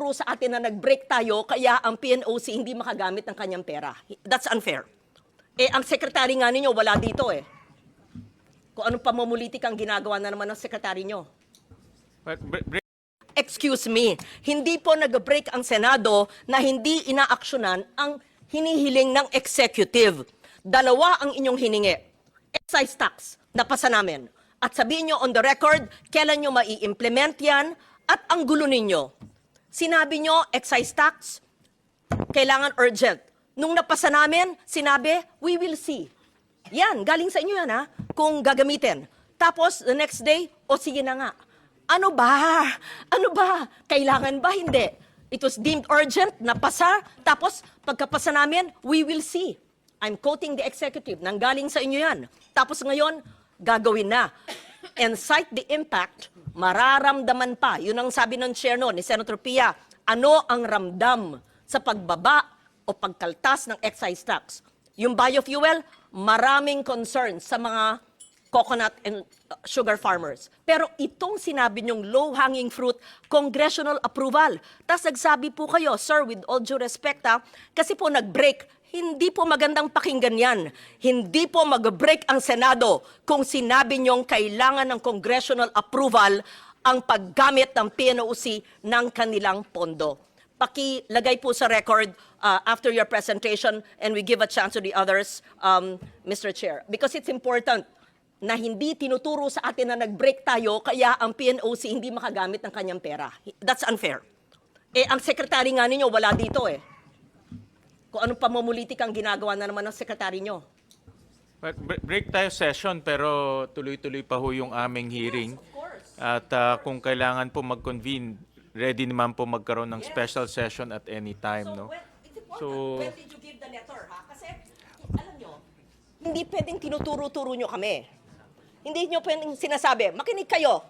tinuturo sa atin na nag-break tayo kaya ang PNOC hindi makagamit ng kanyang pera. That's unfair. Eh, ang sekretary nga ninyo wala dito eh. Kung anong pamumulitik ang ginagawa na naman ng sekretary nyo. Excuse me, hindi po nag-break ang Senado na hindi inaaksyonan ang hinihiling ng executive. Dalawa ang inyong hiningi. Excise tax, napasa namin. At sabihin nyo on the record, kailan nyo mai-implement yan at ang gulo ninyo. Sinabi nyo, excise tax, kailangan urgent. Nung napasa namin, sinabi, we will see. Yan, galing sa inyo yan ha, kung gagamitin. Tapos, the next day, o sige na nga. Ano ba? Ano ba? Kailangan ba? Hindi. It was deemed urgent, napasa, tapos pagkapasa namin, we will see. I'm quoting the executive, nanggaling sa inyo yan. Tapos ngayon, gagawin na. And cite the impact, mararamdaman pa. Yun ang sabi ng chair no, ni Senator Pia, ano ang ramdam sa pagbaba o pagkaltas ng excise tax? Yung biofuel, maraming concerns sa mga coconut and sugar farmers. Pero itong sinabi niyong low-hanging fruit, congressional approval. Tapos nagsabi po kayo, sir, with all due respect kasi po nag-break. Hindi po magandang pakinggan yan. Hindi po mag-break ang Senado kung sinabi niyong kailangan ng congressional approval ang paggamit ng PNOC ng kanilang pondo. Pakilagay po sa record after your presentation and we give a chance to the others, Mr. Chair. Because it's important na hindi tinuturo sa atin na nag-break tayo kaya ang PNOC hindi makagamit ng kanyang pera. That's unfair. Eh, ang sekretary nga ninyo wala dito eh. Kung anong pamumulitik ang ginagawa na naman ng sekretary nyo. Break tayo session pero tuloy-tuloy pa ho yung aming hearing. Yes, of course. At kung kailangan po mag-convene, ready naman po magkaroon ng special session at any time. No? It's important. When did you give the letter? Ha? Kasi, alam nyo, hindi pwedeng tinuturo-turo nyo kami. Hindi nyo pwedeng sinasabi, makinig kayo.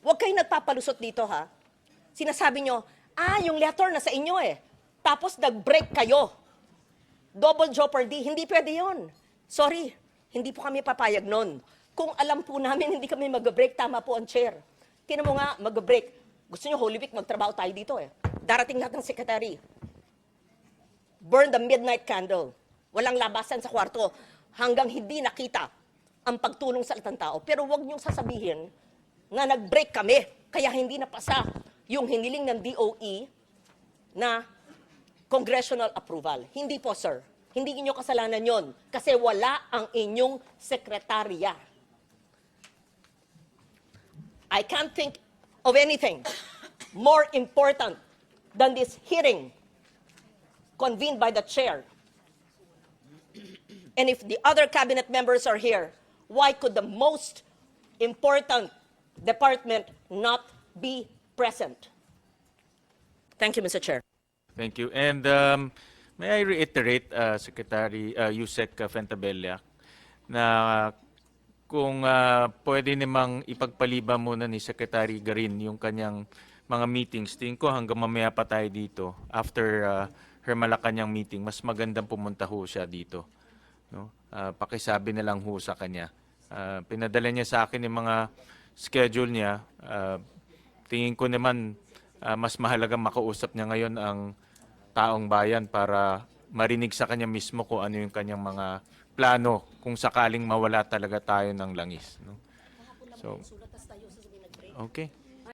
Huwag kayo nagpapalusot dito ha. Sinasabi nyo, yung letter na sa inyo eh. Tapos nag-break kayo. Double jeopardy, hindi pwede yun. Sorry, hindi po kami papayag nun. Kung alam po namin hindi kami mag-break, tama po ang chair. Tinan mo nga, mag-break. Gusto nyo Holy Week, magtrabaho tayo dito eh. Darating lahat ng secretary. Burn the midnight candle. Walang labasan sa kwarto hanggang hindi nakita ang pagtulong sa latang tao. Pero wag niyong sasabihin na nag-break kami, kaya hindi napasa yung hiniling ng DOE na congressional approval. Hindi po, sir. Hindi inyo kasalanan yon kasi wala ang inyong sekretarya. I can't think of anything more important than this hearing convened by the chair. And if the other cabinet members are here, why could the most important department not be present? Thank you, Mr. Chair. Thank you. And may I reiterate, Secretary Yusek Fentabella, na kung pwede namang ipagpaliban muna ni Secretary Garin yung kanyang mga meetings, tingin ko hanggang mamaya pa tayo dito. After her Malacanang meeting, mas magandang pumunta ho siya dito. No? Pakisabi na lang ho sa kanya. Pinadala niya sa akin yung mga schedule niya. Tingin ko naman mas mahalagang makausap niya ngayon ang taong bayan para marinig sa kanya mismo kung ano yung kanyang mga plano kung sakaling mawala talaga tayo ng langis. No? So, okay.